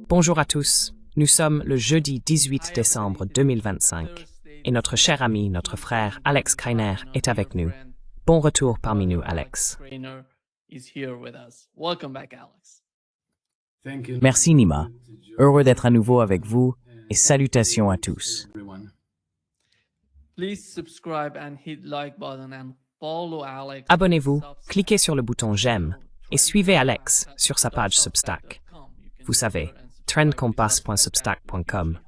Bonjour à tous, nous sommes le jeudi 18 décembre 2025 et notre cher ami, notre frère Alex Kreiner est avec nous. Bon retour parmi nous, Alex. Merci Nima. Heureux d'être à nouveau avec vous et salutations à tous. Abonnez-vous, cliquez sur le bouton j'aime et suivez Alex sur sa page Substack. Vous savez, trendcompass.substack.com.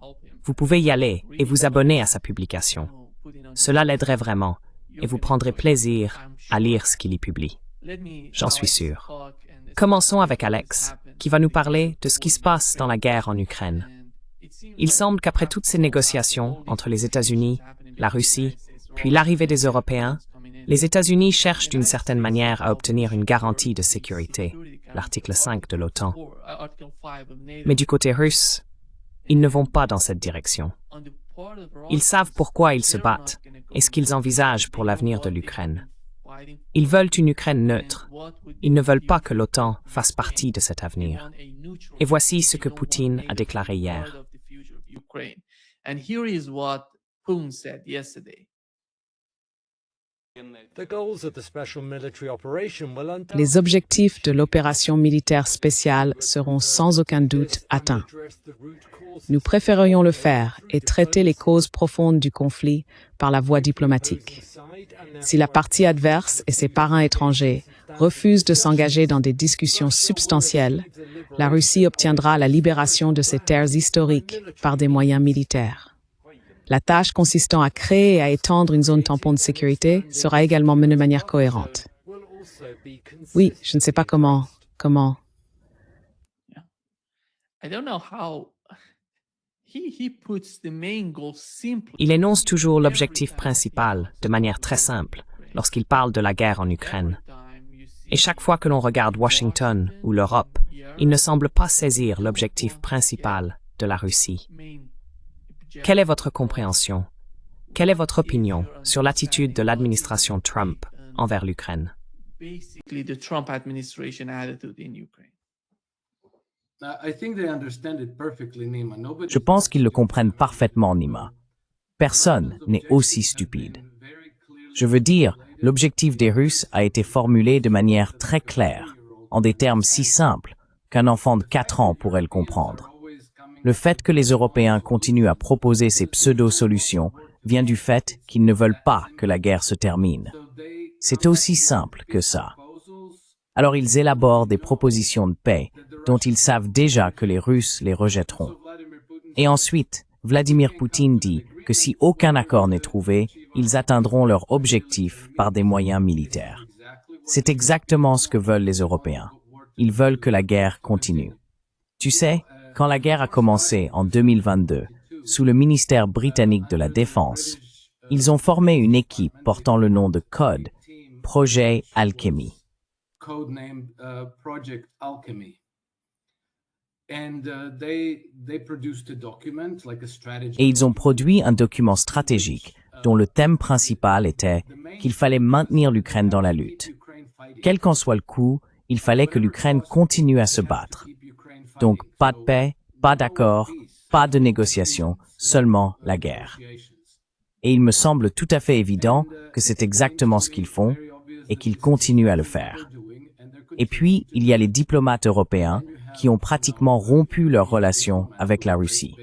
Vous pouvez y aller et vous abonner à sa publication. Cela l'aiderait vraiment et vous prendrez plaisir à lire ce qu'il y publie. J'en suis sûr. Commençons avec Alex, qui va nous parler de ce qui se passe dans la guerre en Ukraine. Il semble qu'après toutes ces négociations entre les États-Unis, la Russie, puis l'arrivée des Européens, les États-Unis cherchent d'une certaine manière à obtenir une garantie de sécurité, l'article 5 de l'OTAN. Mais du côté russe, ils ne vont pas dans cette direction. Ils savent pourquoi ils se battent et ce qu'ils envisagent pour l'avenir de l'Ukraine. Ils veulent une Ukraine neutre. Ils ne veulent pas que l'OTAN fasse partie de cet avenir. Et voici ce que Poutine a déclaré hier. Les objectifs de l'opération militaire spéciale seront sans aucun doute atteints. Nous préférerions le faire et traiter les causes profondes du conflit par la voie diplomatique. Si la partie adverse et ses parrains étrangers refusent de s'engager dans des discussions substantielles, la Russie obtiendra la libération de ses terres historiques par des moyens militaires. La tâche consistant à créer et à étendre une zone tampon de sécurité sera également menée de manière cohérente. Oui, je ne sais pas comment. Il énonce toujours l'objectif principal de manière très simple lorsqu'il parle de la guerre en Ukraine. Et chaque fois que l'on regarde Washington ou l'Europe, il ne semble pas saisir l'objectif principal de la Russie. Quelle est votre compréhension? Quelle est votre opinion sur l'attitude de l'administration Trump envers l'Ukraine? Je pense qu'ils le comprennent parfaitement, Nima. Personne n'est aussi stupide. Je veux dire, l'objectif des Russes a été formulé de manière très claire, en des termes si simples qu'un enfant de 4 ans pourrait le comprendre. Le fait que les Européens continuent à proposer ces pseudo-solutions vient du fait qu'ils ne veulent pas que la guerre se termine. C'est aussi simple que ça. Alors ils élaborent des propositions de paix dont ils savent déjà que les Russes les rejetteront. Et ensuite, Vladimir Poutine dit que si aucun accord n'est trouvé, ils atteindront leur objectif par des moyens militaires. C'est exactement ce que veulent les Européens. Ils veulent que la guerre continue. Tu sais, quand la guerre a commencé en 2022, sous le ministère britannique de la Défense, ils ont formé une équipe portant le nom de code Projet Alchemy. Et ils ont produit un document stratégique dont le thème principal était qu'il fallait maintenir l'Ukraine dans la lutte. Quel qu'en soit le coût, il fallait que l'Ukraine continue à se battre. Donc, pas de paix, pas d'accord, pas de négociation, seulement la guerre. Et il me semble tout à fait évident que c'est exactement ce qu'ils font et qu'ils continuent à le faire. Et puis, il y a les diplomates européens qui ont pratiquement rompu leurs relations avec la Russie.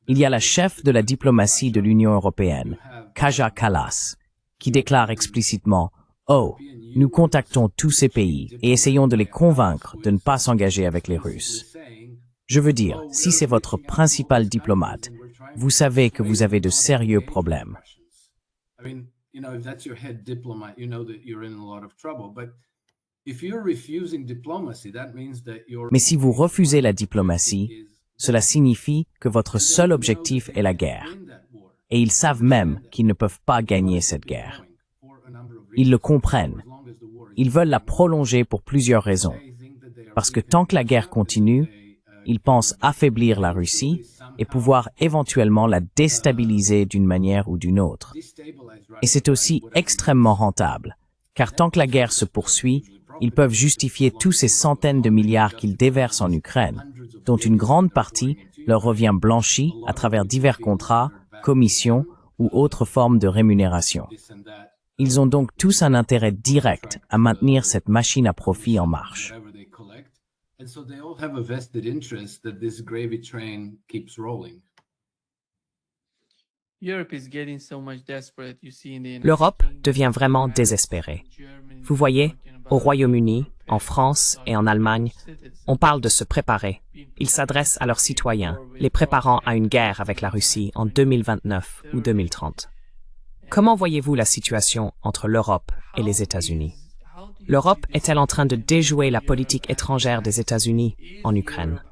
Il y a la chef de la diplomatie de l'Union européenne, Kaja Kallas, qui déclare explicitement « Oh, nous contactons tous ces pays et essayons de les convaincre de ne pas s'engager avec les Russes. » Je veux dire, si c'est votre principal diplomate, vous savez que vous avez de sérieux problèmes. Mais si vous refusez la diplomatie, cela signifie que votre seul objectif est la guerre. Et ils savent même qu'ils ne peuvent pas gagner cette guerre. Ils le comprennent. Ils veulent la prolonger pour plusieurs raisons. Parce que tant que la guerre continue, ils pensent affaiblir la Russie et pouvoir éventuellement la déstabiliser d'une manière ou d'une autre. Et c'est aussi extrêmement rentable, car tant que la guerre se poursuit, ils peuvent justifier tous ces centaines de milliards qu'ils déversent en Ukraine, dont une grande partie leur revient blanchie à travers divers contrats, commissions ou autres formes de rémunération. Ils ont donc tous un intérêt direct à maintenir cette machine à profit en marche. L'Europe devient vraiment désespérée. Vous voyez, au Royaume-Uni, en France et en Allemagne, on parle de se préparer. Ils s'adressent à leurs citoyens, les préparant à une guerre avec la Russie en 2029 ou 2030. Comment voyez-vous la situation entre l'Europe et les États-Unis? L'Europe est-elle en train de déjouer la politique étrangère des États-Unis en Ukraine?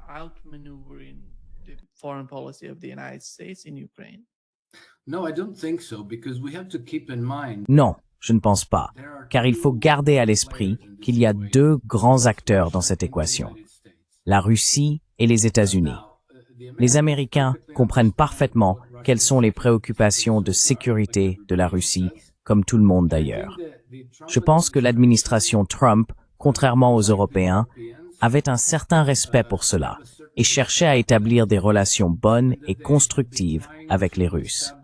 Non, je ne pense pas, car il faut garder à l'esprit qu'il y a deux grands acteurs dans cette équation, la Russie et les États-Unis. Les Américains comprennent parfaitement quelles sont les préoccupations de sécurité de la Russie, comme tout le monde d'ailleurs. Je pense que l'administration Trump, contrairement aux Européens, avait un certain respect pour cela et cherchait à établir des relations bonnes et constructives avec les Russes.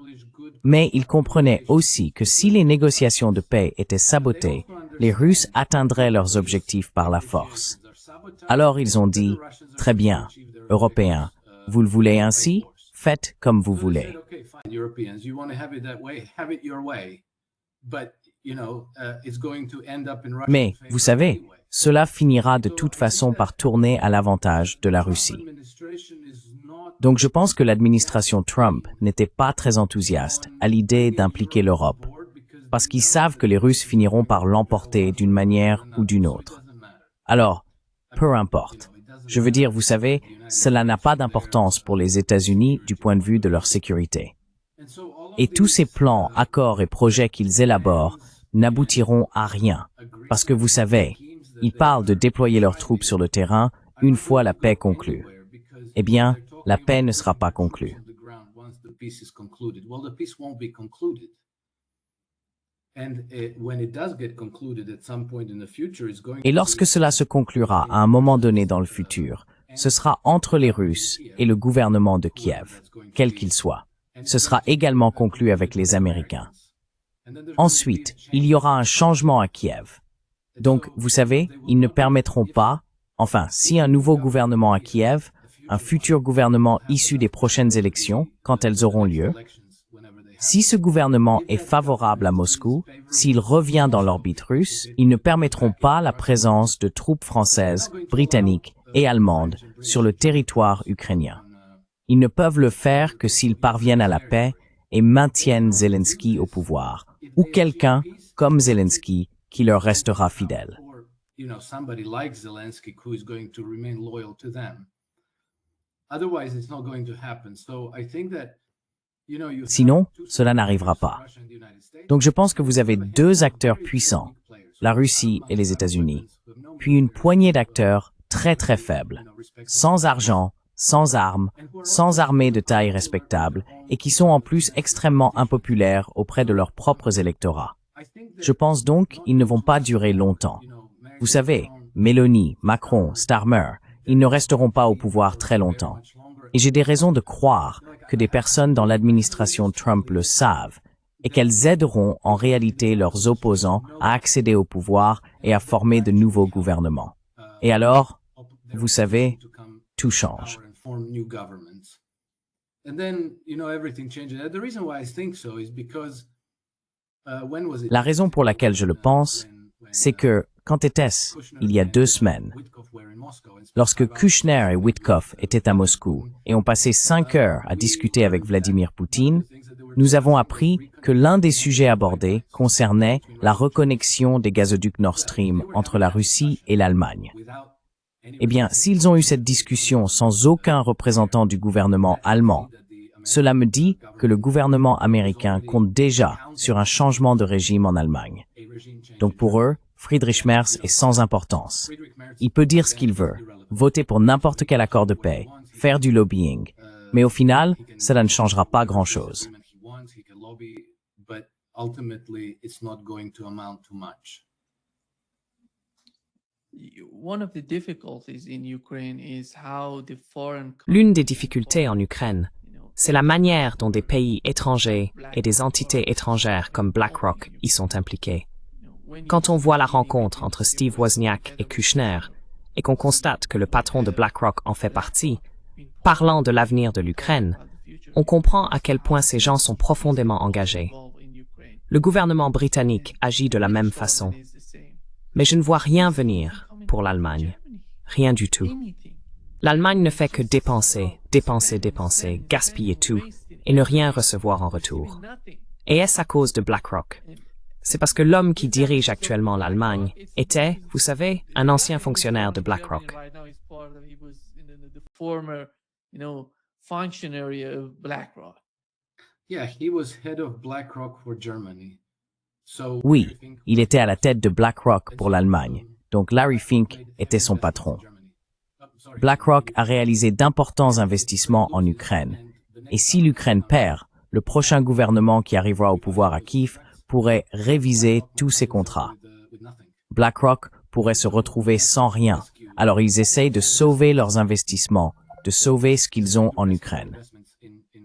Mais il comprenait aussi que si les négociations de paix étaient sabotées, les Russes atteindraient leurs objectifs par la force. Alors ils ont dit, « Très bien, Européens, vous le voulez ainsi? Faites comme vous voulez. » Mais, vous savez, cela finira de toute façon par tourner à l'avantage de la Russie. Donc je pense que l'administration Trump n'était pas très enthousiaste à l'idée d'impliquer l'Europe, parce qu'ils savent que les Russes finiront par l'emporter d'une manière ou d'une autre. Alors, peu importe. Je veux dire, vous savez, cela n'a pas d'importance pour les États-Unis du point de vue de leur sécurité. Et tous ces plans, accords et projets qu'ils élaborent n'aboutiront à rien, parce que vous savez, ils parlent de déployer leurs troupes sur le terrain une fois la paix conclue. Eh bien, la paix ne sera pas conclue. Et lorsque cela se conclura à un moment donné dans le futur, ce sera entre les Russes et le gouvernement de Kiev, quel qu'il soit. Ce sera également conclu avec les Américains. Ensuite, il y aura un changement à Kiev. Donc, vous savez, ils ne permettront pas, enfin, si un nouveau gouvernement à Kiev, un futur gouvernement issu des prochaines élections, quand elles auront lieu, si ce gouvernement est favorable à Moscou, s'il revient dans l'orbite russe, ils ne permettront pas la présence de troupes françaises, britanniques et allemandes sur le territoire ukrainien. Ils ne peuvent le faire que s'ils parviennent à la paix et maintiennent Zelensky au pouvoir, ou quelqu'un comme Zelensky qui leur restera fidèle. Sinon, cela n'arrivera pas. Donc je pense que vous avez deux acteurs puissants, la Russie et les États-Unis, puis une poignée d'acteurs très très faibles, sans argent, sans armes, sans armée de taille respectable, et qui sont en plus extrêmement impopulaires auprès de leurs propres électorats. Je pense donc qu'ils ne vont pas durer longtemps. Vous savez, Meloni, Macron, Starmer, ils ne resteront pas au pouvoir très longtemps. Et j'ai des raisons de croire que des personnes dans l'administration Trump le savent et qu'elles aideront en réalité leurs opposants à accéder au pouvoir et à former de nouveaux gouvernements. Et alors, vous savez, tout change. La raison pour laquelle je le pense, c'est que, quand était-ce, il y a 2 semaines, lorsque Kushner et Witkoff étaient à Moscou et ont passé 5 heures à discuter avec Vladimir Poutine, nous avons appris que l'un des sujets abordés concernait la reconnexion des gazoducs Nord Stream entre la Russie et l'Allemagne. Eh bien, s'ils ont eu cette discussion sans aucun représentant du gouvernement allemand, cela me dit que le gouvernement américain compte déjà sur un changement de régime en Allemagne. Donc pour eux, Friedrich Merz est sans importance. Il peut dire ce qu'il veut, voter pour n'importe quel accord de paix, faire du lobbying, mais au final, cela ne changera pas grand-chose. L'une des difficultés en Ukraine, c'est la manière dont des pays étrangers et des entités étrangères comme BlackRock y sont impliqués. Quand on voit la rencontre entre Steve Wozniak et Kushner, et qu'on constate que le patron de BlackRock en fait partie, parlant de l'avenir de l'Ukraine, on comprend à quel point ces gens sont profondément engagés. Le gouvernement britannique agit de la même façon. Mais je ne vois rien venir pour l'Allemagne. Rien du tout. L'Allemagne ne fait que dépenser, dépenser, dépenser, gaspiller tout et ne rien recevoir en retour. Et est-ce à cause de BlackRock? C'est parce que l'homme qui dirige actuellement l'Allemagne était, vous savez, un ancien fonctionnaire de BlackRock. Oui, il était à la tête de BlackRock pour l'Allemagne, donc Larry Fink était son patron. BlackRock a réalisé d'importants investissements en Ukraine, et si l'Ukraine perd, le prochain gouvernement qui arrivera au pouvoir à Kiev pourrait réviser tous ses contrats. BlackRock pourrait se retrouver sans rien, alors ils essayent de sauver leurs investissements, de sauver ce qu'ils ont en Ukraine.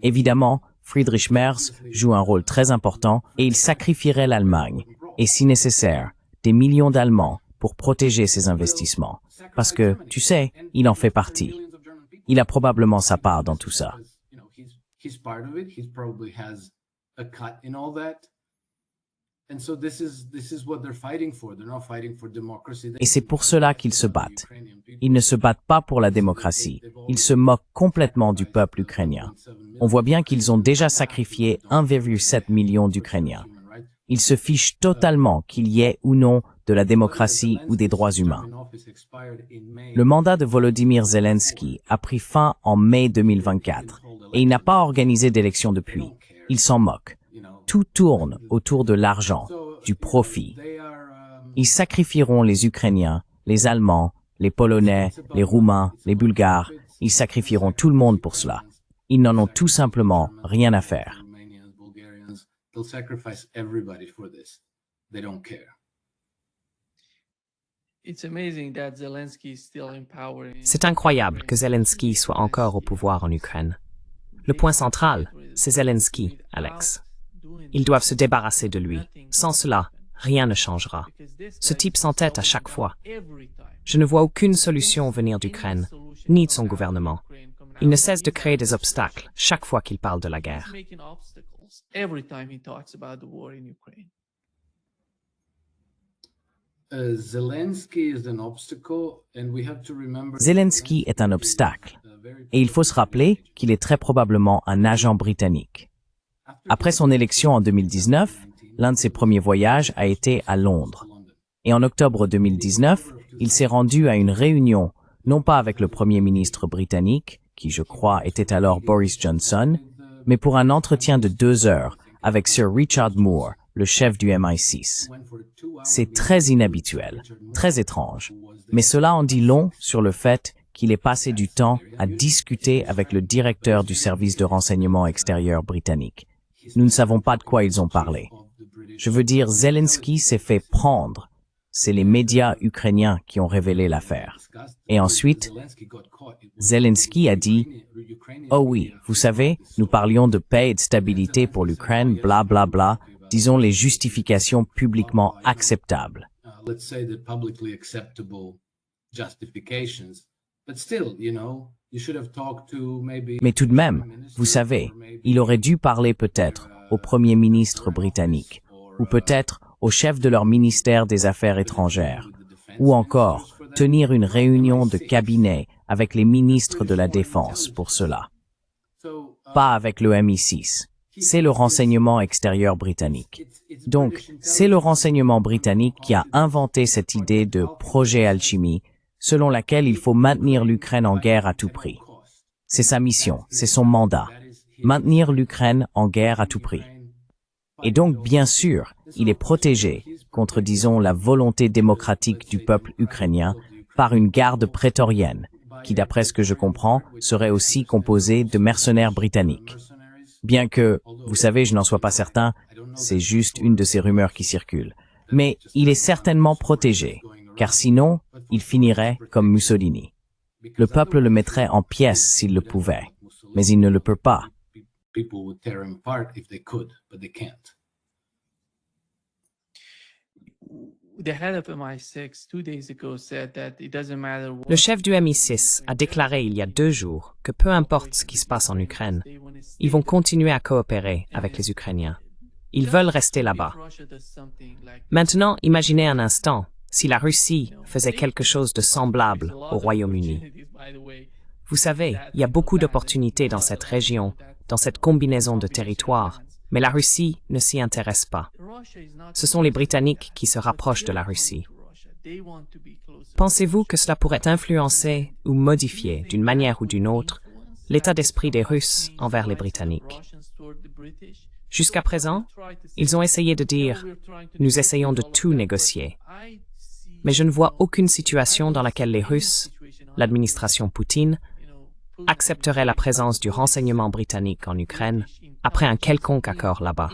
Évidemment, Friedrich Merz joue un rôle très important et il sacrifierait l'Allemagne, et si nécessaire, des millions d'Allemands pour protéger ses investissements. Parce que, tu sais, il en fait partie. Il a probablement sa part dans tout ça. Et c'est pour cela qu'ils se battent. Ils ne se battent pas pour la démocratie. Ils se moquent complètement du peuple ukrainien. On voit bien qu'ils ont déjà sacrifié 1,7 million d'Ukrainiens. Ils se fichent totalement qu'il y ait ou non de la démocratie ou des droits humains. Le mandat de Volodymyr Zelensky a pris fin en mai 2024 et il n'a pas organisé d'élection depuis. Il s'en moque. Tout tourne autour de l'argent, du profit. Ils sacrifieront les Ukrainiens, les Allemands, les Polonais, les Roumains, les Bulgares. Ils sacrifieront tout le monde pour cela. Ils n'en ont tout simplement rien à faire. C'est incroyable que Zelensky soit encore au pouvoir en Ukraine. Le point central, c'est Zelensky, Alex. Ils doivent se débarrasser de lui. Sans cela, rien ne changera. Ce type s'entête à chaque fois. Je ne vois aucune solution venir d'Ukraine, ni de son gouvernement. Il ne cesse de créer des obstacles chaque fois qu'il parle de la guerre. Zelensky est un obstacle, et il faut se rappeler qu'il est très probablement un agent britannique. Après son élection en 2019, l'un de ses premiers voyages a été à Londres. Et en octobre 2019, il s'est rendu à une réunion, non pas avec le Premier ministre britannique, qui je crois était alors Boris Johnson, mais pour un entretien de 2 heures avec Sir Richard Moore, le chef du MI6. C'est très inhabituel, très étrange, mais cela en dit long sur le fait qu'il ait passé du temps à discuter avec le directeur du service de renseignement extérieur britannique. Nous ne savons pas de quoi ils ont parlé. Je veux dire, Zelensky s'est fait prendre. C'est les médias ukrainiens qui ont révélé l'affaire. Et ensuite, Zelensky a dit « Oh oui, vous savez, nous parlions de paix et de stabilité pour l'Ukraine, bla bla bla, disons les justifications publiquement acceptables. » Mais tout de même, vous savez, il aurait dû parler peut-être au Premier ministre britannique, ou peut-être au chef de leur ministère des Affaires étrangères, ou encore tenir une réunion de cabinet avec les ministres de la Défense pour cela. Pas avec le MI6. C'est le renseignement extérieur britannique. Donc, c'est le renseignement britannique qui a inventé cette idée de projet alchimie, selon laquelle il faut maintenir l'Ukraine en guerre à tout prix. C'est sa mission, c'est son mandat. Maintenir l'Ukraine en guerre à tout prix. Et donc, bien sûr, il est protégé contre, disons, la volonté démocratique du peuple ukrainien par une garde prétorienne, qui, d'après ce que je comprends, serait aussi composée de mercenaires britanniques. Bien que, vous savez, je n'en sois pas certain, c'est juste une de ces rumeurs qui circulent. Mais il est certainement protégé, car sinon, il finirait comme Mussolini. Le peuple le mettrait en pièces s'il le pouvait, mais il ne le peut pas. Le chef du MI6 a déclaré il y a 2 jours que peu importe ce qui se passe en Ukraine, ils vont continuer à coopérer avec les Ukrainiens. Ils veulent rester là-bas. Maintenant, imaginez un instant si la Russie faisait quelque chose de semblable au Royaume-Uni. Vous savez, il y a beaucoup d'opportunités dans cette région, dans cette combinaison de territoires, mais la Russie ne s'y intéresse pas. Ce sont les Britanniques qui se rapprochent de la Russie. Pensez-vous que cela pourrait influencer ou modifier, d'une manière ou d'une autre, l'état d'esprit des Russes envers les Britanniques? Jusqu'à présent, ils ont essayé de dire « nous essayons de tout négocier ». Mais je ne vois aucune situation dans laquelle les Russes, l'administration Poutine, accepteraient la présence du renseignement britannique en Ukraine après un quelconque accord là-bas.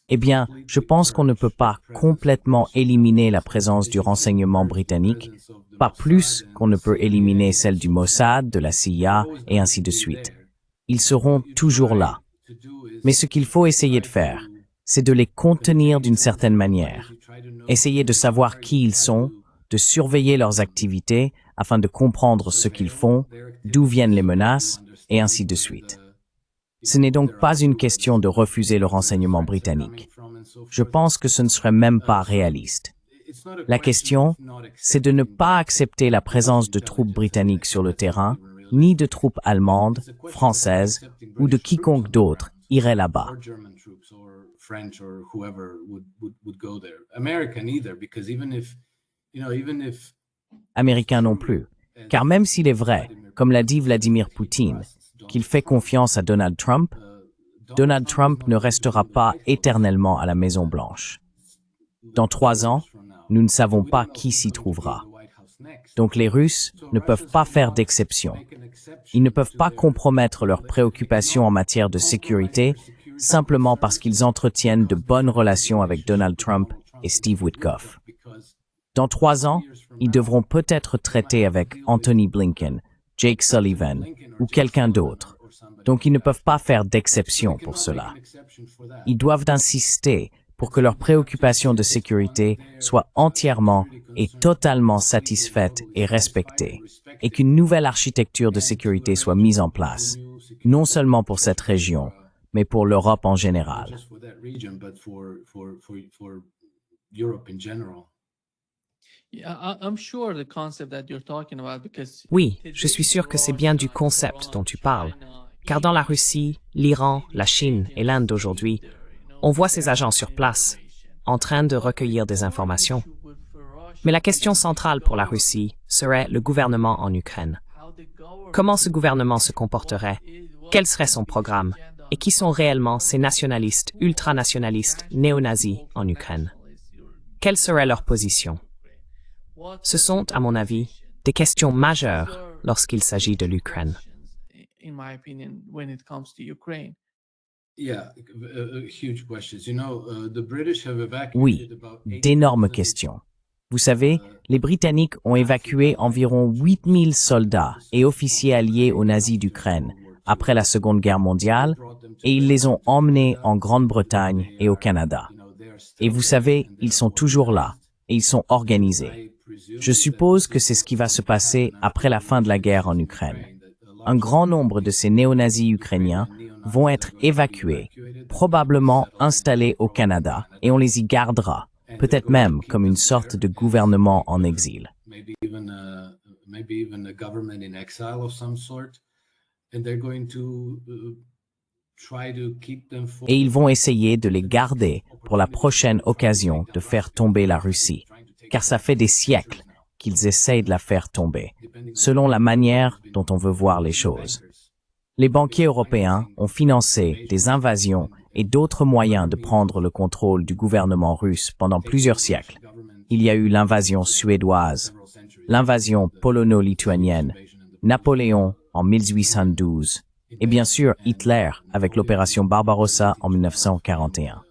Eh bien, je pense qu'on ne peut pas complètement éliminer la présence du renseignement britannique, pas plus qu'on ne peut éliminer celle du Mossad, de la CIA et ainsi de suite. Ils seront toujours là. Mais ce qu'il faut essayer de faire, c'est de les contenir d'une certaine manière. Essayer de savoir qui ils sont, de surveiller leurs activités afin de comprendre ce qu'ils font, d'où viennent les menaces, et ainsi de suite. Ce n'est donc pas une question de refuser le renseignement britannique. Je pense que ce ne serait même pas réaliste. La question, c'est de ne pas accepter la présence de troupes britanniques sur le terrain, ni de troupes allemandes, françaises ou de quiconque d'autre irait là-bas. Américains non plus. Car même s'il est vrai, comme l'a dit Vladimir Poutine, qu'il fait confiance à Donald Trump ne restera pas éternellement à la Maison-Blanche. Dans 3 ans, nous ne savons pas qui s'y trouvera. Donc les Russes ne peuvent pas faire d'exception. Ils ne peuvent pas compromettre leurs préoccupations en matière de sécurité simplement parce qu'ils entretiennent de bonnes relations avec Donald Trump et Steve Witkoff. Dans 3 ans, ils devront peut-être traiter avec Anthony Blinken, Jake Sullivan ou quelqu'un d'autre. Donc ils ne peuvent pas faire d'exception pour cela. Ils doivent insister pour que leurs préoccupations de sécurité soient entièrement et totalement satisfaites et respectées, et qu'une nouvelle architecture de sécurité soit mise en place, non seulement pour cette région, mais pour l'Europe en général. Oui, je suis sûr que c'est bien du concept dont tu parles, car dans la Russie, l'Iran, la Chine et l'Inde d'aujourd'hui, on voit ces agents sur place, en train de recueillir des informations. Mais la question centrale pour la Russie serait le gouvernement en Ukraine. Comment ce gouvernement se comporterait? Quel serait son programme? Et qui sont réellement ces nationalistes, ultranationalistes, néo-nazis en Ukraine? Quelle serait leur position? Ce sont, à mon avis, des questions majeures lorsqu'il s'agit de l'Ukraine. Oui, d'énormes questions. Vous savez, les Britanniques ont évacué environ 8000 soldats et officiers alliés aux nazis d'Ukraine après la Seconde Guerre mondiale et ils les ont emmenés en Grande-Bretagne et au Canada. Et vous savez, ils sont toujours là et ils sont organisés. Je suppose que c'est ce qui va se passer après la fin de la guerre en Ukraine. Un grand nombre de ces néo-nazis ukrainiens vont être évacués, probablement installés au Canada, et on les y gardera, peut-être même comme une sorte de gouvernement en exil. Et ils vont essayer de les garder pour la prochaine occasion de faire tomber la Russie, car ça fait des siècles qu'ils essayent de la faire tomber, selon la manière dont on veut voir les choses. Les banquiers européens ont financé des invasions et d'autres moyens de prendre le contrôle du gouvernement russe pendant plusieurs siècles. Il y a eu l'invasion suédoise, l'invasion polono-lituanienne, Napoléon en 1812, et bien sûr Hitler avec l'opération Barbarossa en 1941.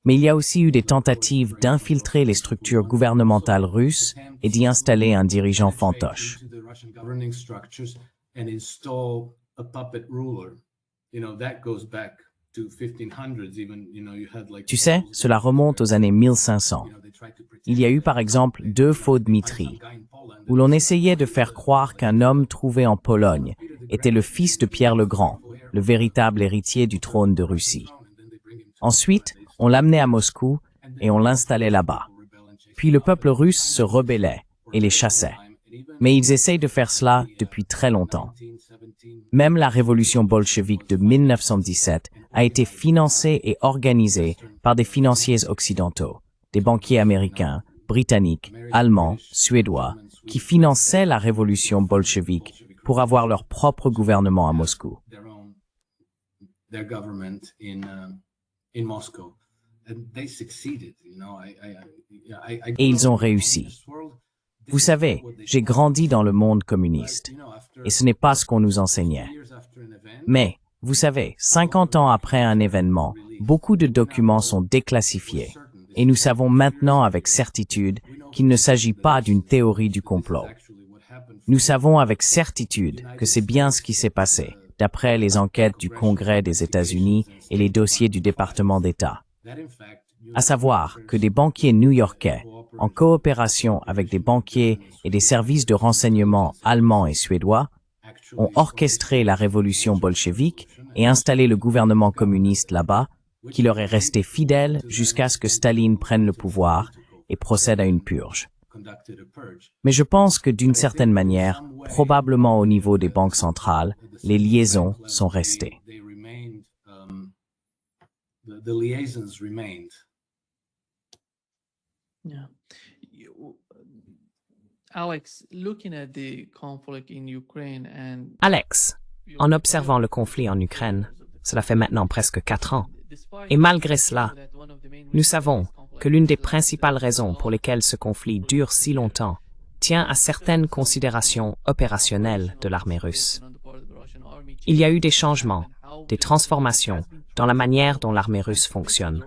Mais il y a aussi eu des tentatives d'infiltrer les structures gouvernementales russes et d'y installer un dirigeant fantoche. Tu sais, cela remonte aux années 1500. Il y a eu par exemple 2 faux Dmitri, où l'on essayait de faire croire qu'un homme trouvé en Pologne était le fils de Pierre le Grand, le véritable héritier du trône de Russie. Ensuite, on l'amenait à Moscou et on l'installait là-bas. Puis le peuple russe se rebellait et les chassait. Mais ils essayent de faire cela depuis très longtemps. Même la révolution bolchevique de 1917 a été financée et organisée par des financiers occidentaux, des banquiers américains, britanniques, allemands, suédois, qui finançaient la révolution bolchevique pour avoir leur propre gouvernement à Moscou. Et ils ont réussi. Vous savez, j'ai grandi dans le monde communiste, et ce n'est pas ce qu'on nous enseignait. Mais, vous savez, 50 ans après un événement, beaucoup de documents sont déclassifiés, et nous savons maintenant avec certitude qu'il ne s'agit pas d'une théorie du complot. Nous savons avec certitude que c'est bien ce qui s'est passé, d'après les enquêtes du Congrès des États-Unis et les dossiers du département d'État. À savoir que des banquiers new-yorkais, en coopération avec des banquiers et des services de renseignement allemands et suédois, ont orchestré la révolution bolchevique et installé le gouvernement communiste là-bas, qui leur est resté fidèle jusqu'à ce que Staline prenne le pouvoir et procède à une purge. Mais je pense que d'une certaine manière, probablement au niveau des banques centrales, les liaisons sont restées. Yeah. Alex, looking at the conflict in Ukraine and Alex, en observant le conflit en Ukraine, cela fait maintenant presque 4 ans, et malgré cela, nous savons que l'une des principales raisons pour lesquelles ce conflit dure si longtemps tient à certaines considérations opérationnelles de l'armée russe. Il y a eu des changements, des transformations dans la manière dont l'armée russe fonctionne.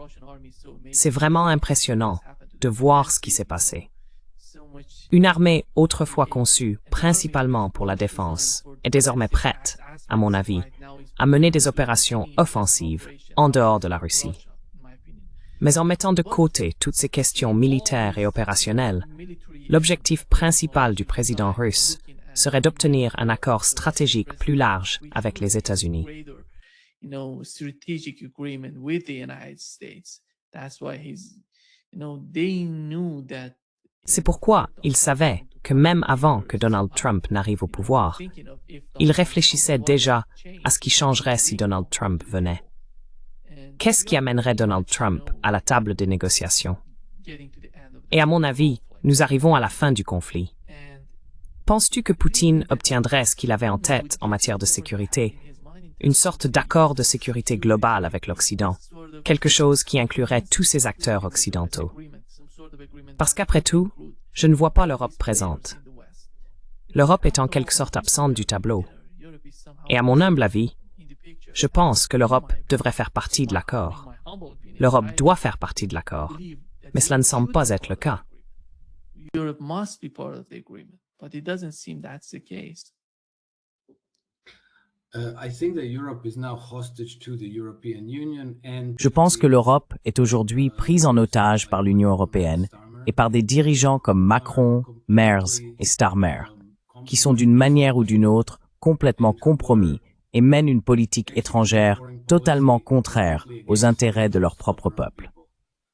C'est vraiment impressionnant de voir ce qui s'est passé. Une armée autrefois conçue principalement pour la défense est désormais prête, à mon avis, à mener des opérations offensives en dehors de la Russie. Mais en mettant de côté toutes ces questions militaires et opérationnelles, l'objectif principal du président russe serait d'obtenir un accord stratégique plus large avec les États-Unis. C'est pourquoi il savait que même avant que Donald Trump n'arrive au pouvoir, il réfléchissait déjà à ce qui changerait si Donald Trump venait. Qu'est-ce qui amènerait Donald Trump à la table des négociations? Et à mon avis, nous arrivons à la fin du conflit. Penses-tu que Poutine obtiendrait ce qu'il avait en tête en matière de sécurité, une sorte d'accord de sécurité globale avec l'Occident, quelque chose qui inclurait tous ces acteurs occidentaux? Parce qu'après tout, je ne vois pas l'Europe présente. L'Europe est en quelque sorte absente du tableau. Et à mon humble avis, je pense que l'Europe devrait faire partie de l'accord. L'Europe doit faire partie de l'accord, mais cela ne semble pas être le cas. Je pense que l'Europe est aujourd'hui prise en otage par l'Union européenne et par des dirigeants comme Macron, Merz et Starmer, qui sont d'une manière ou d'une autre complètement compromis et mènent une politique étrangère totalement contraire aux intérêts de leur propre peuple.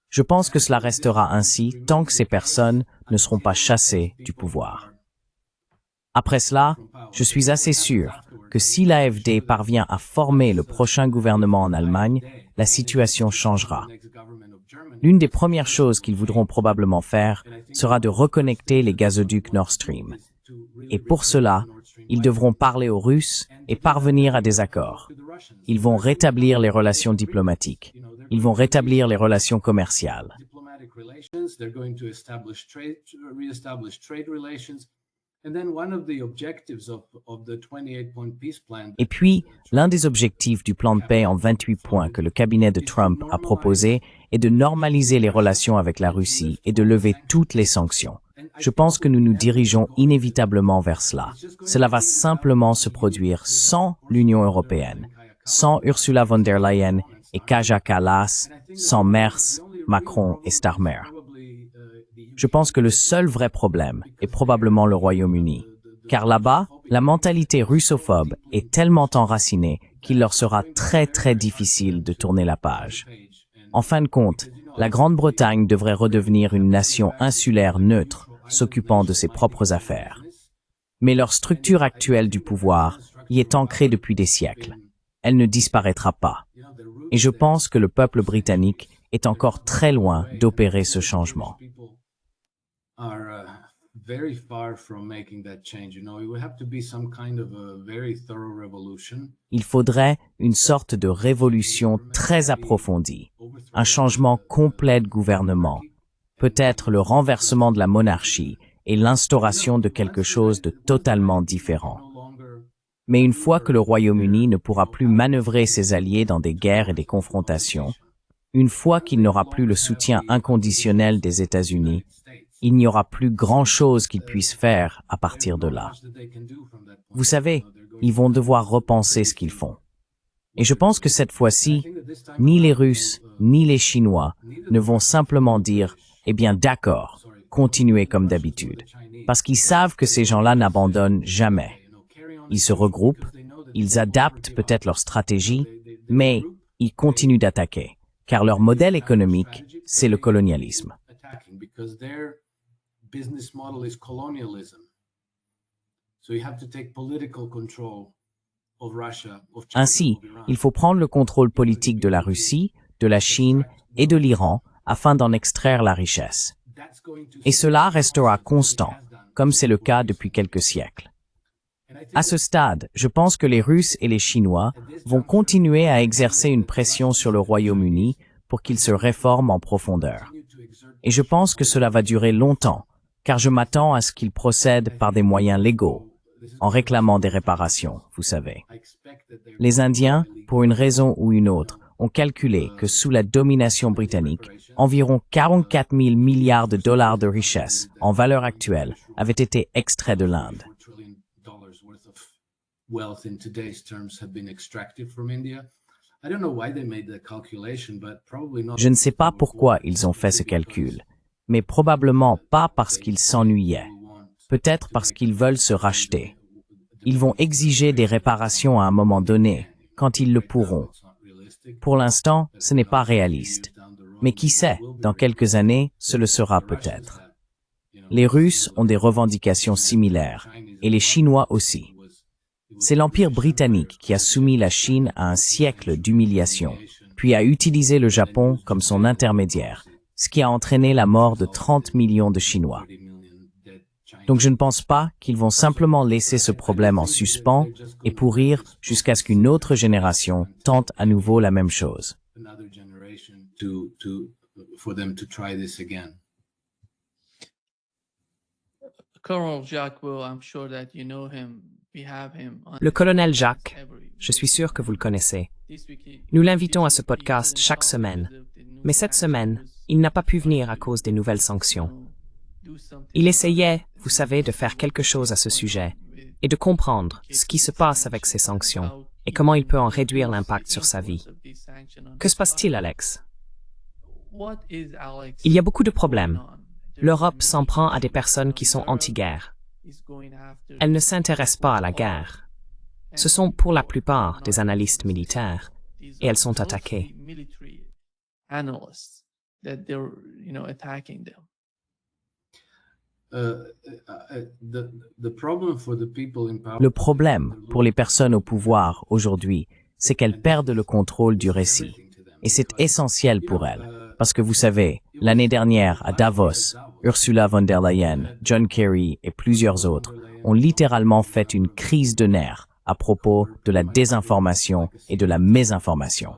Je pense que cela restera ainsi tant que ces personnes ne seront pas chassées du pouvoir. Après cela, je suis assez sûr que si l'AfD parvient à former le prochain gouvernement en Allemagne, la situation changera. L'une des premières choses qu'ils voudront probablement faire sera de reconnecter les gazoducs Nord Stream. Et pour cela, ils devront parler aux Russes et parvenir à des accords. Ils vont rétablir les relations diplomatiques. Ils vont rétablir les relations commerciales. Et puis, l'un des objectifs du plan de paix en 28 points que le cabinet de Trump a proposé est de normaliser les relations avec la Russie et de lever toutes les sanctions. Je pense que nous nous dirigeons inévitablement vers cela. Cela va simplement se produire sans l'Union européenne, sans Ursula von der Leyen et Kaja Kallas, sans Merz, Macron et Starmer. Je pense que le seul vrai problème est probablement le Royaume-Uni. Car là-bas, la mentalité russophobe est tellement enracinée qu'il leur sera très difficile de tourner la page. En fin de compte, la Grande-Bretagne devrait redevenir une nation insulaire neutre, s'occupant de ses propres affaires. Mais leur structure actuelle du pouvoir y est ancrée depuis des siècles. Elle ne disparaîtra pas. Et je pense que le peuple britannique est encore très loin d'opérer ce changement. Il faudrait une sorte de révolution très approfondie, un changement complet de gouvernement, peut-être le renversement de la monarchie et l'instauration de quelque chose de totalement différent. Mais une fois que le Royaume-Uni ne pourra plus manœuvrer ses alliés dans des guerres et des confrontations, une fois qu'il n'aura plus le soutien inconditionnel des États-Unis, il n'y aura plus grand-chose qu'ils puissent faire à partir de là. Vous savez, ils vont devoir repenser ce qu'ils font. Et je pense que cette fois-ci, ni les Russes, ni les Chinois ne vont simplement dire « Eh bien d'accord, continuez comme d'habitude », parce qu'ils savent que ces gens-là n'abandonnent jamais. Ils se regroupent, ils adaptent peut-être leur stratégie, mais ils continuent d'attaquer, car leur modèle économique, c'est le colonialisme. Ainsi, il faut prendre le contrôle politique de la Russie, de la Chine et de l'Iran afin d'en extraire la richesse. Et cela restera constant, comme c'est le cas depuis quelques siècles. À ce stade, je pense que les Russes et les Chinois vont continuer à exercer une pression sur le Royaume-Uni pour qu'il se réforme en profondeur. Et je pense que cela va durer longtemps, car je m'attends à ce qu'ils procèdent par des moyens légaux, en réclamant des réparations, vous savez. Les Indiens, pour une raison ou une autre, ont calculé que sous la domination britannique, environ 44 000 milliards de dollars de richesse, en valeur actuelle, avaient été extraits de l'Inde. Je ne sais pas pourquoi ils ont fait ce calcul, mais probablement pas parce qu'ils s'ennuyaient. Peut-être parce qu'ils veulent se racheter. Ils vont exiger des réparations à un moment donné, quand ils le pourront. Pour l'instant, ce n'est pas réaliste. Mais qui sait, dans quelques années, ce le sera peut-être. Les Russes ont des revendications similaires, et les Chinois aussi. C'est l'Empire britannique qui a soumis la Chine à un siècle d'humiliation, puis a utilisé le Japon comme son intermédiaire, ce qui a entraîné la mort de 30 millions de Chinois. Donc je ne pense pas qu'ils vont simplement laisser ce problème en suspens et pourrir jusqu'à ce qu'une autre génération tente à nouveau la même chose. Le colonel Jacques, je suis sûr que vous le connaissez. Nous l'invitons à ce podcast chaque semaine, mais cette semaine, il n'a pas pu venir à cause des nouvelles sanctions. Il essayait, vous savez, de faire quelque chose à ce sujet et de comprendre ce qui se passe avec ces sanctions et comment il peut en réduire l'impact sur sa vie. Que se passe-t-il, Alex? Il y a beaucoup de problèmes. L'Europe s'en prend à des personnes qui sont anti-guerre. Elle ne s'intéresse pas à la guerre. Ce sont pour la plupart des analystes militaires et elles sont attaquées. Le problème pour les personnes au pouvoir aujourd'hui, c'est qu'elles perdent le contrôle du récit. Et c'est essentiel pour elles. Parce que vous savez, l'année dernière à Davos, Ursula von der Leyen, John Kerry et plusieurs autres ont littéralement fait une crise de nerfs à propos de la désinformation et de la mésinformation.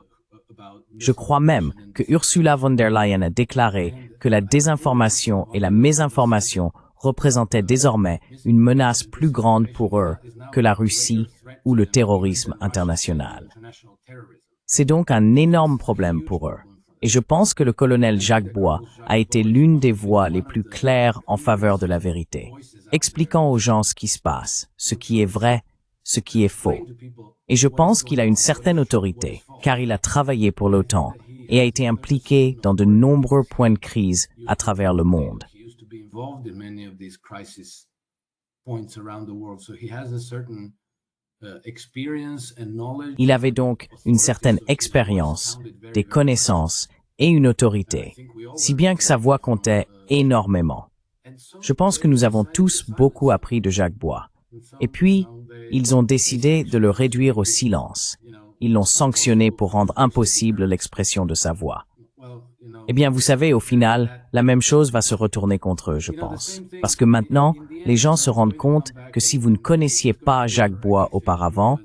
Je crois même que Ursula von der Leyen a déclaré que la désinformation et la mésinformation représentait désormais une menace plus grande pour eux que la Russie ou le terrorisme international. C'est donc un énorme problème pour eux. Et je pense que le colonel Jacques Bois a été l'une des voix les plus claires en faveur de la vérité, expliquant aux gens ce qui se passe, ce qui est vrai, ce qui est faux. Et je pense qu'il a une certaine autorité, car il a travaillé pour l'OTAN et a été impliqué dans de nombreux points de crise à travers le monde. Il avait donc une certaine expérience, des connaissances et une autorité, si bien que sa voix comptait énormément. Je pense que nous avons tous beaucoup appris de Jacques Bois. Et puis, ils ont décidé de le réduire au silence. Ils l'ont sanctionné pour rendre impossible l'expression de sa voix. Eh bien, vous savez, au final, la même chose va se retourner contre eux, je pense. Parce que maintenant, les gens se rendent compte que si vous ne connaissiez pas Jacques Bois auparavant,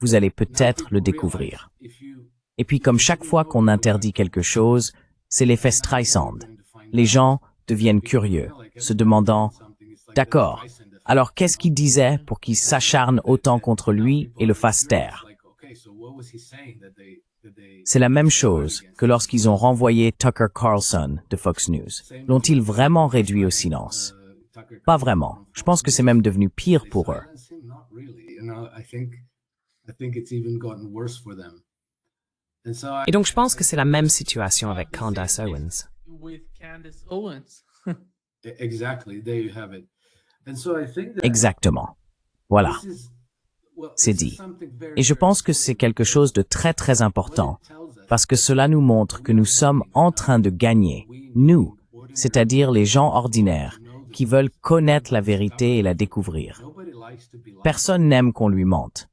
vous allez peut-être le découvrir. Et puis, comme chaque fois qu'on interdit quelque chose, c'est l'effet Streisand. Les gens deviennent curieux, se demandant « D'accord, alors qu'est-ce qu'il disait pour qu'ils s'acharnent autant contre lui et le fassent taire ?» C'est la même chose que lorsqu'ils ont renvoyé Tucker Carlson de Fox News. L'ont-ils vraiment réduit au silence? Pas vraiment. Je pense que c'est même devenu pire pour eux. Et donc je pense que c'est la même situation avec Candace Owens. Exactement. Voilà. C'est dit. Et je pense que c'est quelque chose de très très important, parce que cela nous montre que nous sommes en train de gagner, nous, c'est-à-dire les gens ordinaires, qui veulent connaître la vérité et la découvrir. Personne n'aime qu'on lui mente.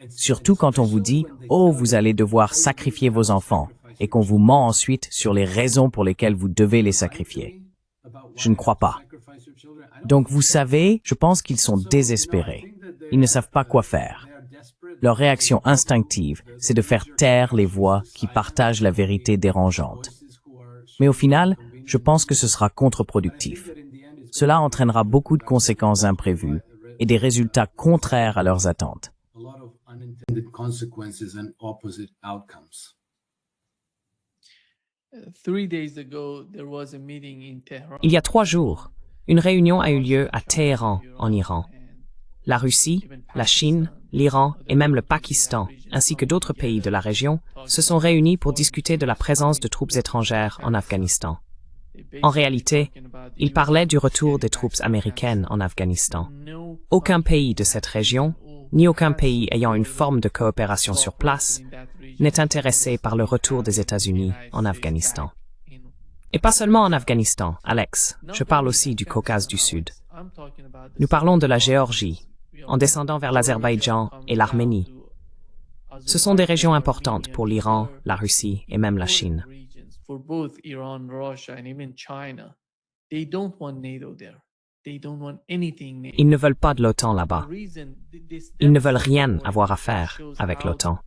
Surtout quand on vous dit « Oh, vous allez devoir sacrifier vos enfants » et qu'on vous ment ensuite sur les raisons pour lesquelles vous devez les sacrifier. Je ne crois pas. Donc vous savez, je pense qu'ils sont désespérés. Ils ne savent pas quoi faire. Leur réaction instinctive, c'est de faire taire les voix qui partagent la vérité dérangeante. Mais au final, je pense que ce sera contre-productif. Cela entraînera beaucoup de conséquences imprévues et des résultats contraires à leurs attentes. Il y a 3 jours, une réunion a eu lieu à Téhéran, en Iran. La Russie, la Chine, l'Iran et même le Pakistan, ainsi que d'autres pays de la région, se sont réunis pour discuter de la présence de troupes étrangères en Afghanistan. En réalité, ils parlaient du retour des troupes américaines en Afghanistan. Aucun pays de cette région, ni aucun pays ayant une forme de coopération sur place, n'est intéressé par le retour des États-Unis en Afghanistan. Et pas seulement en Afghanistan, Alex, je parle aussi du Caucase du Sud. Nous parlons de la Géorgie, en descendant vers l'Azerbaïdjan et l'Arménie. Ce sont des régions importantes pour l'Iran, la Russie et même la Chine. Ils ne veulent pas de l'OTAN là-bas. Ils ne veulent rien avoir à faire avec l'OTAN.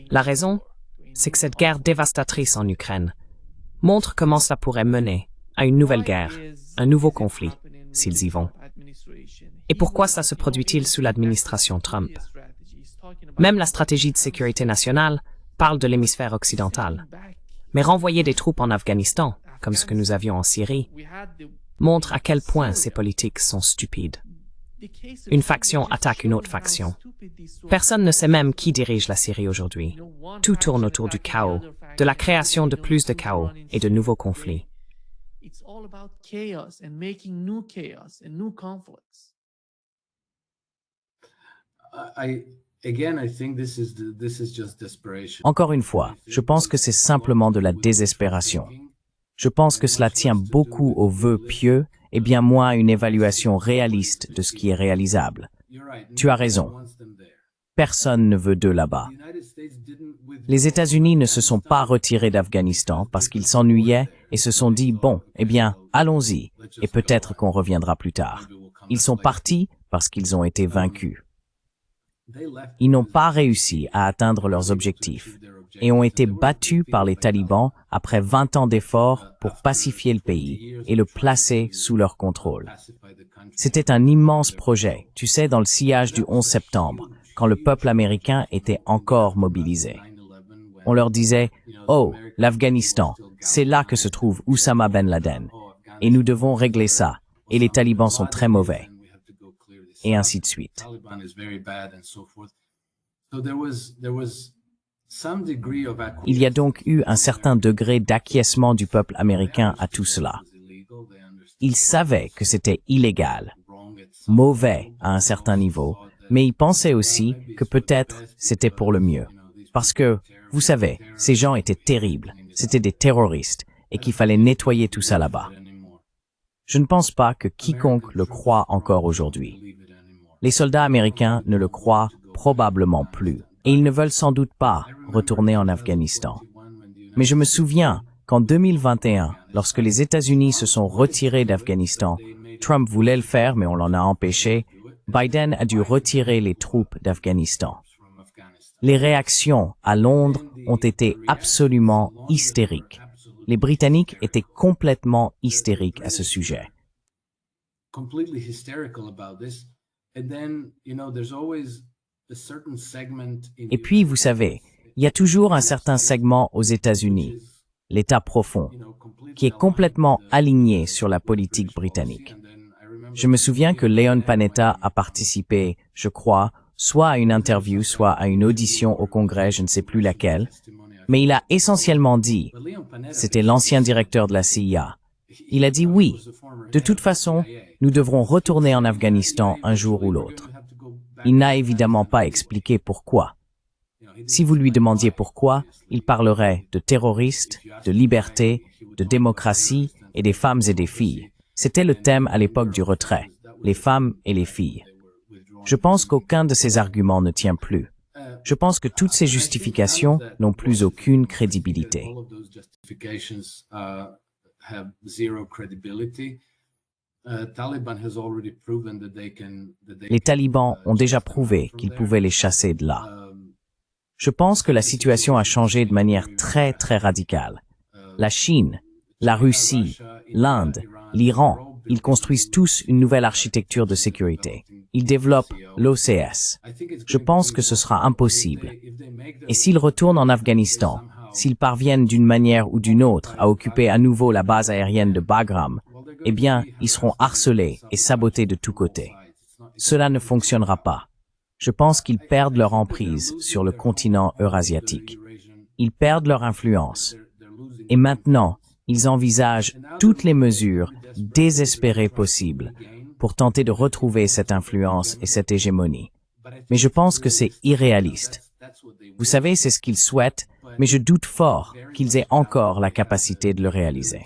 La raison, c'est que cette guerre dévastatrice en Ukraine montre comment cela pourrait mener à une nouvelle guerre, un nouveau conflit, s'ils y vont. Et pourquoi ça se produit-il sous l'administration Trump? Même la stratégie de sécurité nationale parle de l'hémisphère occidental. Mais renvoyer des troupes en Afghanistan, comme ce que nous avions en Syrie, montre à quel point ces politiques sont stupides. Une faction attaque une autre faction. Personne ne sait même qui dirige la Syrie aujourd'hui. Tout tourne autour du chaos, de la création de plus de chaos et de nouveaux conflits. Encore une fois, je pense que c'est simplement de la désespération. Je pense que cela tient beaucoup aux vœux pieux et bien moins à une évaluation réaliste de ce qui est réalisable. Tu as raison. Personne ne veut d'eux là-bas. Les États-Unis ne se sont pas retirés d'Afghanistan parce qu'ils s'ennuyaient et se sont dit « Bon, eh bien, allons-y, et peut-être qu'on reviendra plus tard ». Ils sont partis parce qu'ils ont été vaincus. Ils n'ont pas réussi à atteindre leurs objectifs. et ont été battus par les talibans après 20 ans d'efforts pour pacifier le pays et le placer sous leur contrôle. C'était un immense projet, tu sais, dans le sillage du 11 septembre, quand le peuple américain était encore mobilisé. On leur disait « Oh, l'Afghanistan, c'est là que se trouve Oussama Ben Laden, et nous devons régler ça, et les talibans sont très mauvais. » Et ainsi de suite. Il y a donc eu un certain degré d'acquiescement du peuple américain à tout cela. Ils savaient que c'était illégal, mauvais à un certain niveau, mais ils pensaient aussi que peut-être c'était pour le mieux. Parce que, vous savez, ces gens étaient terribles, c'étaient des terroristes, et qu'il fallait nettoyer tout ça là-bas. Je ne pense pas que quiconque le croit encore aujourd'hui. Les soldats américains ne le croient probablement plus, et ils ne veulent sans doute pas retourner en Afghanistan. Mais je me souviens qu'en 2021, lorsque les États-Unis se sont retirés d'Afghanistan, Trump voulait le faire, mais on l'en a empêché, Biden a dû retirer les troupes d'Afghanistan. Les réactions à Londres ont été absolument hystériques. Les Britanniques étaient complètement hystériques à ce sujet. Et puis, vous savez, il y a toujours un certain segment aux États-Unis, l'État profond, qui est complètement aligné sur la politique britannique. Je me souviens que Leon Panetta a participé, je crois, soit à une interview, soit à une audition au Congrès, je ne sais plus laquelle, mais il a essentiellement dit, c'était l'ancien directeur de la CIA, il a dit oui, de toute façon, nous devrons retourner en Afghanistan un jour ou l'autre. Il n'a évidemment pas expliqué pourquoi. Si vous lui demandiez pourquoi, il parlerait de terroristes, de liberté, de démocratie et des femmes et des filles. C'était le thème à l'époque du retrait, les femmes et les filles. Je pense qu'aucun de ces arguments ne tient plus. Je pense que toutes ces justifications n'ont plus aucune crédibilité. Les talibans ont déjà prouvé qu'ils pouvaient les chasser de là. Je pense que la situation a changé de manière très radicale. La Chine, la Russie, l'Inde, l'Iran, ils construisent tous une nouvelle architecture de sécurité. Ils développent l'OCS. Je pense que ce sera impossible. Et s'ils retournent en Afghanistan, s'ils parviennent d'une manière ou d'une autre à occuper à nouveau la base aérienne de Bagram, eh bien, ils seront harcelés et sabotés de tous côtés. Cela ne fonctionnera pas. Je pense qu'ils perdent leur emprise sur le continent eurasiatique. Ils perdent leur influence. Et maintenant, ils envisagent toutes les mesures désespérées possibles pour tenter de retrouver cette influence et cette hégémonie. Mais je pense que c'est irréaliste. Vous savez, c'est ce qu'ils souhaitent, mais je doute fort qu'ils aient encore la capacité de le réaliser.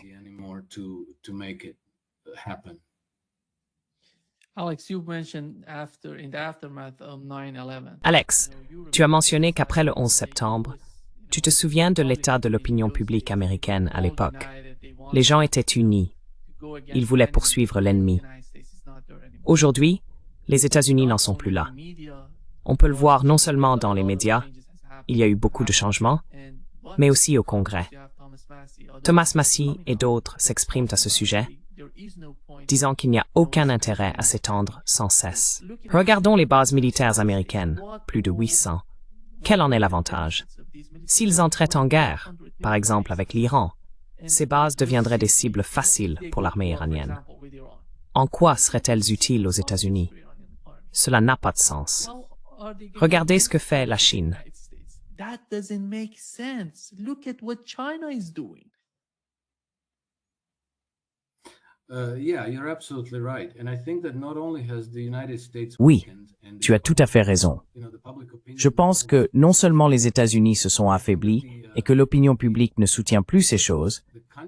Alex, tu as mentionné qu'après le 11 septembre, tu te souviens de l'état de l'opinion publique américaine à l'époque. Les gens étaient unis. Ils voulaient poursuivre l'ennemi. Aujourd'hui, les États-Unis n'en sont plus là. On peut le voir non seulement dans les médias, il y a eu beaucoup de changements, mais aussi au Congrès. Thomas Massie et d'autres s'expriment à ce sujet, disant qu'il n'y a aucun intérêt à s'étendre sans cesse. Regardons les bases militaires américaines, plus de 800. Quel en est l'avantage? S'ils entraient en guerre, par exemple avec l'Iran, ces bases deviendraient des cibles faciles pour l'armée iranienne. En quoi seraient-elles utiles aux États-Unis? Cela n'a pas de sens. Regardez ce que fait la Chine. Oui, tu as tout à fait raison. Je pense que non seulement les États-Unis se sont affaiblis et que l'opinion publique ne soutient plus ces choses,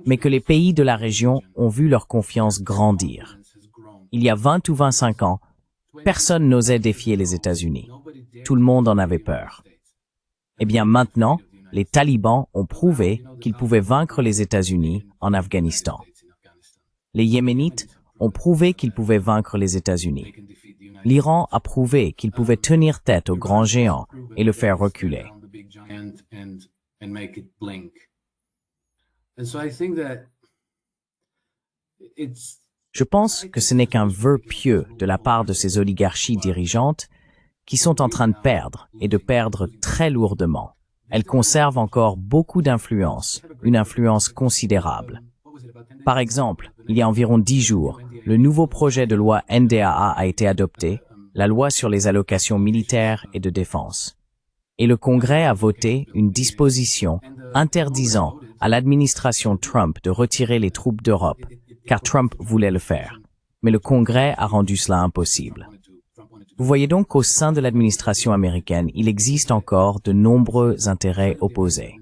mais que les pays de la région ont vu leur confiance grandir. Il y a 20 ou 25 ans, personne n'osait défier les États-Unis. Tout le monde en avait peur. Eh bien maintenant, les talibans ont prouvé qu'ils pouvaient vaincre les États-Unis en Afghanistan. Les Yéménites ont prouvé qu'ils pouvaient vaincre les États-Unis. L'Iran a prouvé qu'il pouvait tenir tête aux grands géants et le faire reculer. and make it blink. And so I think that Je pense que ce n'est qu'un vœu pieux de la part de ces oligarchies dirigeantes qui sont en train de perdre, et de perdre très lourdement. Elles conservent encore beaucoup d'influence, une influence considérable. Par exemple, il y a environ 10 jours, le nouveau projet de loi NDAA a été adopté, la loi sur les allocations militaires et de défense. Et le Congrès a voté une disposition interdisant à l'administration Trump de retirer les troupes d'Europe, car Trump voulait le faire. Mais le Congrès a rendu cela impossible. Vous voyez donc qu'au sein de l'administration américaine, il existe encore de nombreux intérêts opposés.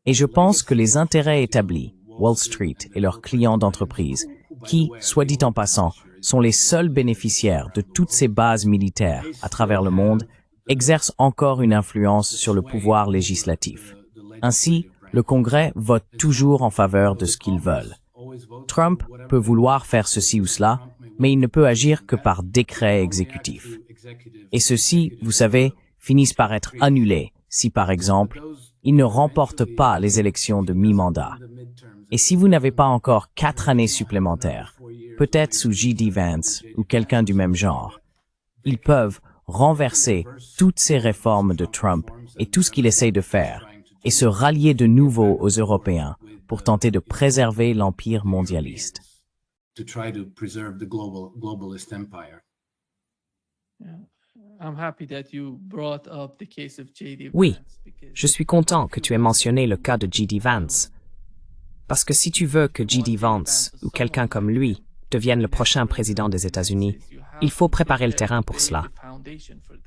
Et je pense que les intérêts établis, Wall Street et leurs clients d'entreprise, qui, soit dit en passant, sont les seuls bénéficiaires de toutes ces bases militaires à travers le monde, exercent encore une influence sur le pouvoir législatif. Ainsi, le Congrès vote toujours en faveur de ce qu'ils veulent. Trump peut vouloir faire ceci ou cela, mais il ne peut agir que par décret exécutif. Et ceux-ci, vous savez, finissent par être annulés si, par exemple, il ne remporte pas les élections de mi-mandat. Et si vous n'avez pas encore 4 années supplémentaires, peut-être sous J.D. Vance ou quelqu'un du même genre, ils peuvent renverser toutes ces réformes de Trump et tout ce qu'il essaye de faire, et se rallier de nouveau aux Européens pour tenter de préserver l'empire mondialiste. Oui, je suis content que tu aies mentionné le cas de J.D. Vance. Parce que si tu veux que J.D. Vance, ou quelqu'un comme lui, devienne le prochain président des États-Unis, il faut préparer le terrain pour cela.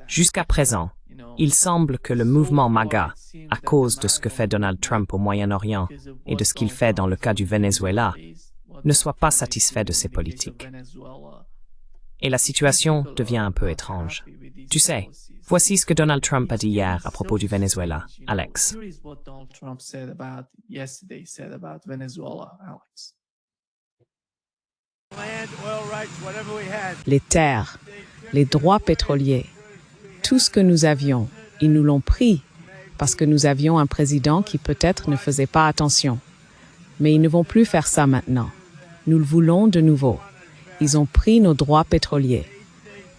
Jusqu'à présent, il semble que le mouvement MAGA, à cause de ce que fait Donald Trump au Moyen-Orient et de ce qu'il fait dans le cas du Venezuela, ne soit pas satisfait de ses politiques. Et la situation devient un peu étrange. Tu sais, voici ce que Donald Trump a dit hier à propos du Venezuela, Alex. Les terres, les droits pétroliers, tout ce que nous avions, ils nous l'ont pris parce que nous avions un président qui peut-être ne faisait pas attention. Mais ils ne vont plus faire ça maintenant. Nous le voulons de nouveau. Ils ont pris nos droits pétroliers.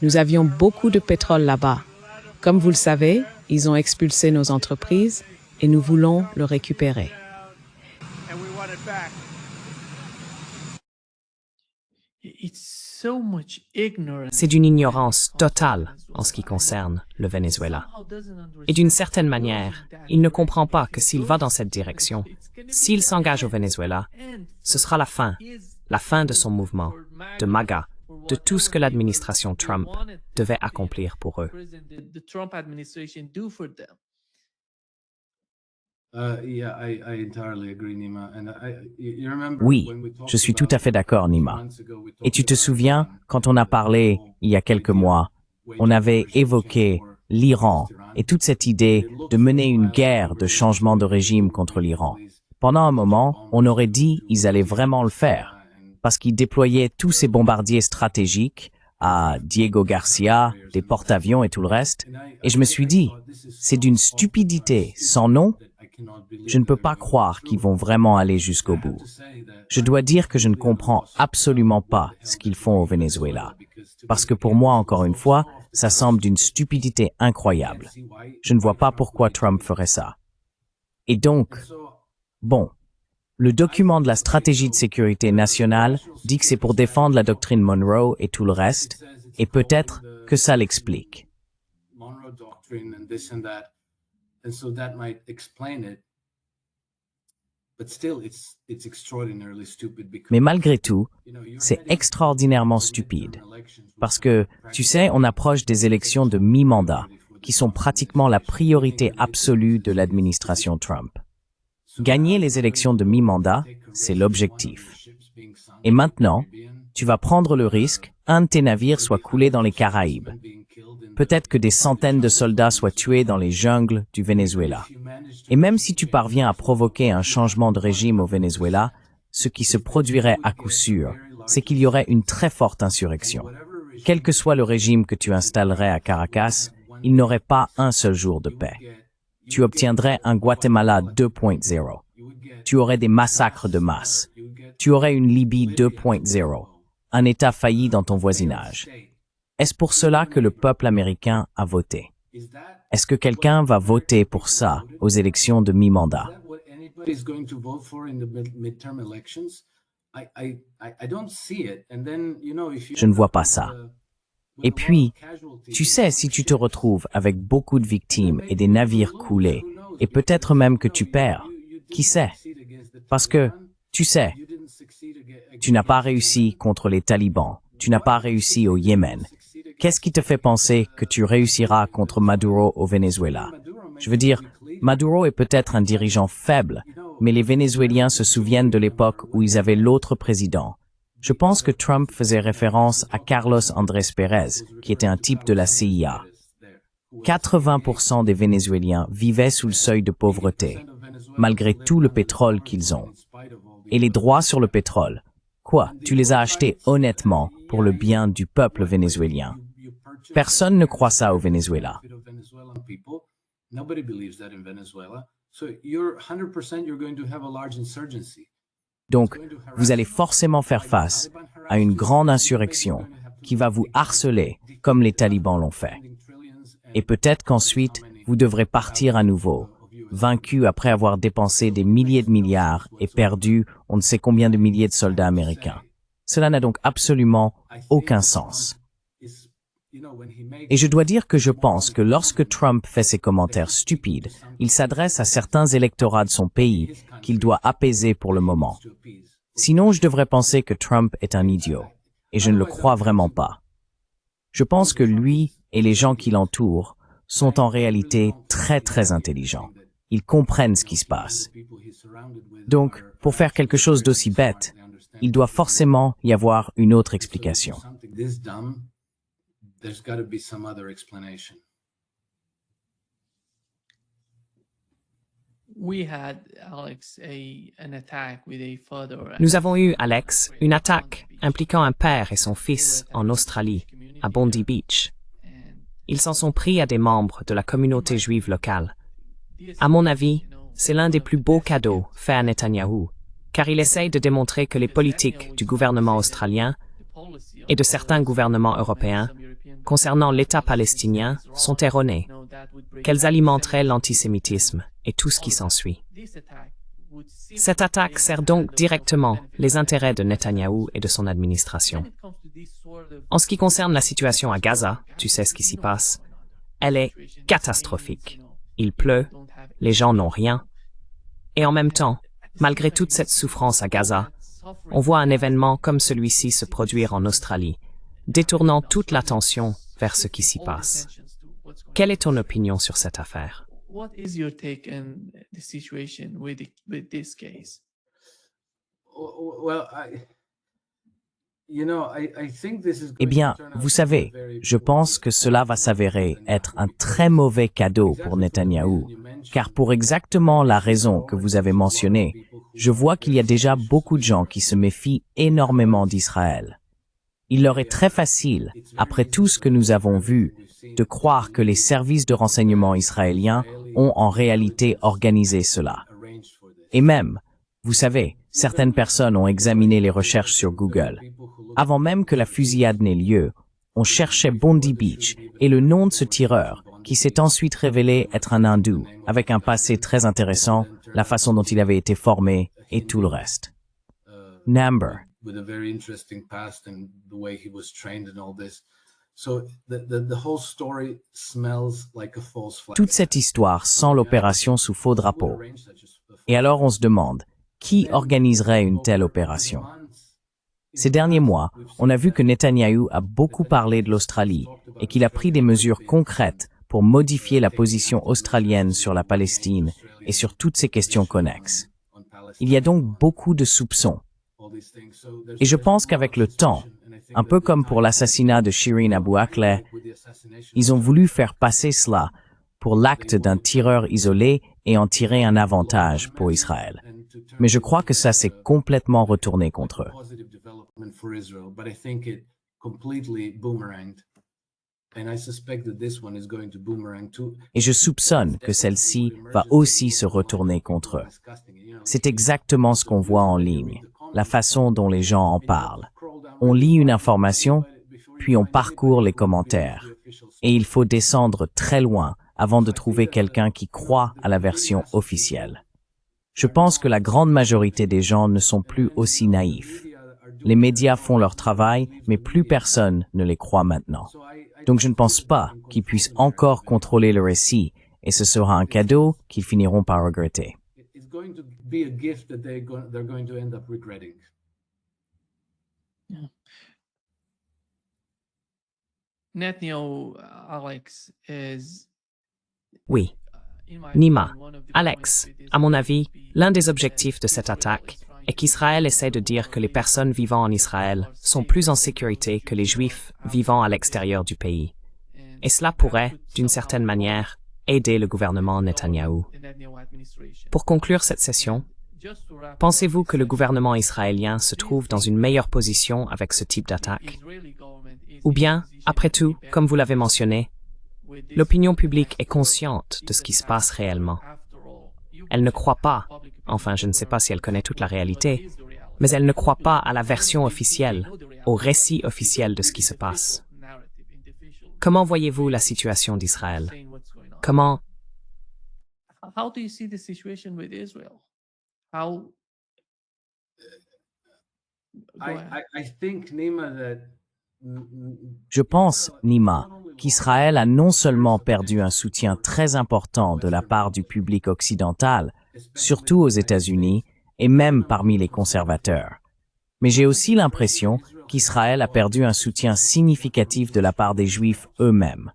Nous avions beaucoup de pétrole là-bas. Comme vous le savez, ils ont expulsé nos entreprises et nous voulons le récupérer. C'est d'une ignorance totale en ce qui concerne le Venezuela. Et d'une certaine manière, il ne comprend pas que s'il va dans cette direction, s'il s'engage au Venezuela, ce sera la fin de son mouvement, de MAGA, de tout ce que l'administration Trump devait accomplir pour eux. Oui, je suis tout à fait d'accord, Nima. Et tu te souviens, quand on a parlé, il y a quelques mois, on avait évoqué l'Iran et toute cette idée de mener une guerre de changement de régime contre l'Iran. Pendant un moment, on aurait dit qu'ils allaient vraiment le faire, parce qu'ils déployaient tous ces bombardiers stratégiques à Diego Garcia, des porte-avions et tout le reste, et je me suis dit, c'est d'une stupidité sans nom. Je ne peux pas croire qu'ils vont vraiment aller jusqu'au bout. Je dois dire que je ne comprends absolument pas ce qu'ils font au Venezuela. Parce que pour moi, encore une fois, ça semble d'une stupidité incroyable. Je ne vois pas pourquoi Trump ferait ça. Et donc, bon, le document de la stratégie de sécurité nationale dit que c'est pour défendre la doctrine Monroe et tout le reste, et peut-être que ça l'explique. And so that might explain it. But still, it's extraordinarily stupid because, mais malgré tout, c'est extraordinairement stupide. Parce que, tu sais, on approche des élections de mi-mandat, qui sont pratiquement la priorité absolue de l'administration Trump. Gagner les élections de mi-mandat, c'est l'objectif. Et maintenant, tu vas prendre le risque, un de tes navires soit coulé dans les Caraïbes. Peut-être que des centaines de soldats soient tués dans les jungles du Venezuela. Et même si tu parviens à provoquer un changement de régime au Venezuela, ce qui se produirait à coup sûr, c'est qu'il y aurait une très forte insurrection. quel que soit le régime que tu installerais à Caracas, il n'aurait pas un seul jour de paix. Tu obtiendrais un Guatemala 2.0. Tu aurais des massacres de masse. Tu aurais une Libye 2.0, un État failli dans ton voisinage. Est-ce pour cela que le peuple américain a voté? Est-ce que quelqu'un va voter pour ça aux élections de mi-mandat? Je ne vois pas ça. Et puis, tu sais, si tu te retrouves avec beaucoup de victimes et des navires coulés, et peut-être même que tu perds, qui sait? Parce que, tu sais, tu n'as pas réussi contre les talibans, tu n'as pas réussi au Yémen. Qu'est-ce qui te fait penser que tu réussiras contre Maduro au Venezuela? Je veux dire, Maduro est peut-être un dirigeant faible, mais les Vénézuéliens se souviennent de l'époque où ils avaient l'autre président. Je pense que Trump faisait référence à Carlos Andrés Pérez, qui était un type de la CIA. 80% des Vénézuéliens vivaient sous le seuil de pauvreté, malgré tout le pétrole qu'ils ont. Et les droits sur le pétrole, quoi, tu les as achetés honnêtement pour le bien du peuple vénézuélien. Personne ne croit ça au Venezuela. Donc, vous allez forcément faire face à une grande insurrection qui va vous harceler comme les talibans l'ont fait. Et peut-être qu'ensuite, vous devrez partir à nouveau, vaincu après avoir dépensé des milliers de milliards et perdu on ne sait combien de milliers de soldats américains. Cela n'a donc absolument aucun sens. Et je dois dire que je pense que lorsque Trump fait ses commentaires stupides, il s'adresse à certains électorats de son pays qu'il doit apaiser pour le moment. Sinon, je devrais penser que Trump est un idiot. Et je ne le crois vraiment pas. Je pense que lui et les gens qui l'entourent sont en réalité très intelligents. Ils comprennent ce qui se passe. Donc, pour faire quelque chose d'aussi bête, il doit forcément y avoir une autre explication. There's got to be some other explanation. Nous avons eu, Alex, une attaque impliquant un père et son fils en Australie, à Bondi Beach. Ils s'en sont pris à des membres de la communauté juive locale. À mon avis, c'est l'un des plus beaux cadeaux faits à Netanyahou, car il essaye de démontrer que les politiques du gouvernement australien et de certains gouvernements européens concernant l'État palestinien sont erronées, qu'elles alimenteraient l'antisémitisme et tout ce qui s'ensuit. Cette attaque sert donc directement les intérêts de Netanyahou et de son administration. En ce qui concerne la situation à Gaza, tu sais ce qui s'y passe, elle est catastrophique. Il pleut, les gens n'ont rien, et en même temps, malgré toute cette souffrance à Gaza, on voit un événement comme celui-ci se produire en Australie, détournant toute l'attention vers ce qui s'y passe. Quelle est ton opinion sur cette affaire? Eh bien, vous savez, je pense que cela va s'avérer être un très mauvais cadeau pour Netanyahou, car pour exactement la raison que vous avez mentionnée, je vois qu'il y a déjà beaucoup de gens qui se méfient énormément d'Israël. Il leur est très facile, après tout ce que nous avons vu, de croire que les services de renseignement israéliens ont en réalité organisé cela. Et même, vous savez, certaines personnes ont examiné les recherches sur Google. Avant même que la fusillade n'ait lieu, on cherchait Bondi Beach et le nom de ce tireur, qui s'est ensuite révélé être un hindou, avec un passé très intéressant, la façon dont il avait été formé et tout le reste. Namber. With a very interesting past and the way he was trained and all this. So the whole story smells like a false flag. Toute cette histoire sent l'opération sous faux drapeau. Et alors on se demande, qui organiserait une telle opération? Ces derniers mois, on a vu que Netanyahou a beaucoup parlé de l'Australie et qu'il a pris des mesures concrètes pour modifier la position australienne sur la Palestine et sur toutes ces questions connexes. Il y a donc beaucoup de soupçons. Et je pense qu'avec le temps, un peu comme pour l'assassinat de Shireen Abu Akleh, ils ont voulu faire passer cela pour l'acte d'un tireur isolé et en tirer un avantage pour Israël. Mais je crois que ça s'est complètement retourné contre eux. completely boomeranged. And I suspect that this one is going to boomerang too. Et je soupçonne que celle-ci va aussi se retourner contre eux. C'est exactement ce qu'on voit en ligne, la façon dont les gens en parlent. On lit une information, puis on parcourt les commentaires. Et il faut descendre très loin avant de trouver quelqu'un qui croit à la version officielle. Je pense que la grande majorité des gens ne sont plus aussi naïfs. Les médias font leur travail, mais plus personne ne les croit maintenant. Donc je ne pense pas qu'ils puissent encore contrôler le récit, et ce sera un cadeau qu'ils finiront par regretter. It's going to be a gift that they're going to end up regretting. Netanyahu, Alex, is Oui. Nima, Alex, à mon avis, l'un des objectifs de cette attaque est qu'Israël essaie de dire que les personnes vivant en Israël sont plus en sécurité que les Juifs vivant à l'extérieur du pays. Et cela pourrait, d'une certaine manière, aider le gouvernement Netanyahou. Pour conclure cette session, pensez-vous que le gouvernement israélien se trouve dans une meilleure position avec ce type d'attaque? Ou bien, après tout, comme vous l'avez mentionné, l'opinion publique est consciente de ce qui se passe réellement. Elle ne croit pas, enfin je ne sais pas si elle connaît toute la réalité, mais elle ne croit pas à la version officielle, au récit officiel de ce qui se passe. Comment voyez-vous la situation d'Israël? Comment... How do you see the situation with Israel? How? Go ahead. I think, Nima, that Je pense, Nima, qu'Israël a non seulement perdu un soutien très important de la part du public occidental, surtout aux États-Unis, et même parmi les conservateurs, mais j'ai aussi l'impression qu'Israël a perdu un soutien significatif de la part des Juifs eux-mêmes.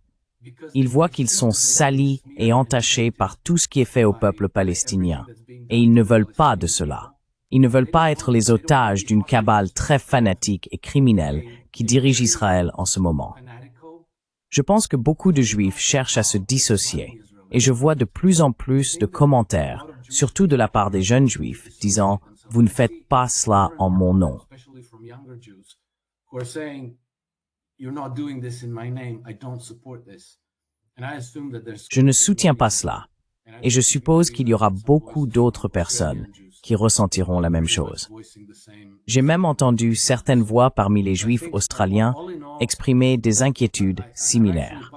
Ils voient qu'ils sont salis et entachés par tout ce qui est fait au peuple palestinien, et ils ne veulent pas de cela. Ils ne veulent pas être les otages d'une cabale très fanatique et criminelle qui dirige Israël en ce moment. Je pense que beaucoup de Juifs cherchent à se dissocier, et je vois de plus en plus de commentaires, surtout de la part des jeunes Juifs, disant « Vous ne faites pas cela en mon nom ». Je ne soutiens pas cela, et je suppose qu'il y aura beaucoup d'autres personnes qui ressentiront la même chose. J'ai même entendu certaines voix parmi les Juifs australiens exprimer des inquiétudes similaires.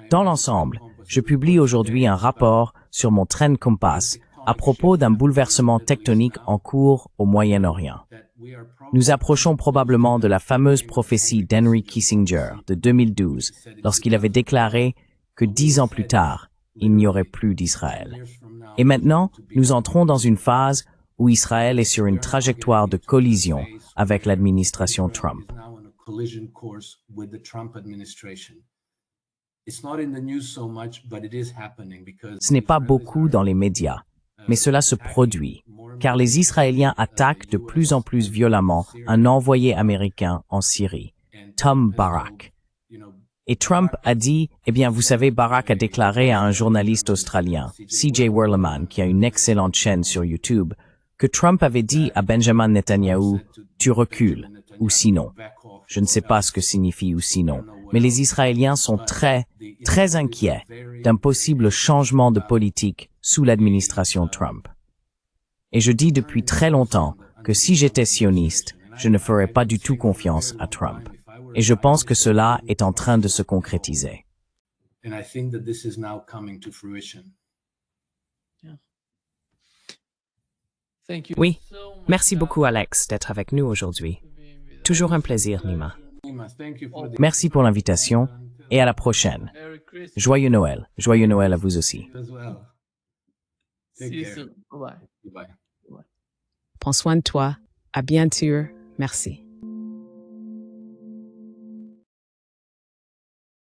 Dans l'ensemble, je publie aujourd'hui un rapport sur mon Trend Compass à propos d'un bouleversement tectonique en cours au Moyen-Orient. Nous approchons probablement de la fameuse prophétie d'Henry Kissinger de 2012, lorsqu'il avait déclaré que 10 ans plus tard, il n'y aurait plus d'Israël. Et maintenant, nous entrons dans une phase où Israël est sur une trajectoire de collision avec l'administration Trump. Ce n'est pas beaucoup dans les médias, mais cela se produit, car les Israéliens attaquent de plus en plus violemment un envoyé américain en Syrie, Tom Barak. Et Trump a dit, eh bien, vous savez, Barak a déclaré à un journaliste australien, C.J. Werleman, qui a une excellente chaîne sur YouTube, que Trump avait dit à Benjamin Netanyahou, tu recules, ou sinon. Je ne sais pas ce que signifie ou sinon, mais les Israéliens sont très inquiets d'un possible changement de politique sous l'administration Trump. Et je dis depuis très longtemps que si j'étais sioniste, je ne ferais pas du tout confiance à Trump. Et je pense que cela est en train de se concrétiser. Oui, merci beaucoup Alex d'être avec nous aujourd'hui. Toujours un plaisir, Nima. Merci pour l'invitation et à la prochaine. Joyeux Noël à vous aussi. See you soon. Bye-bye. Prends soin de toi. À bientôt. Merci.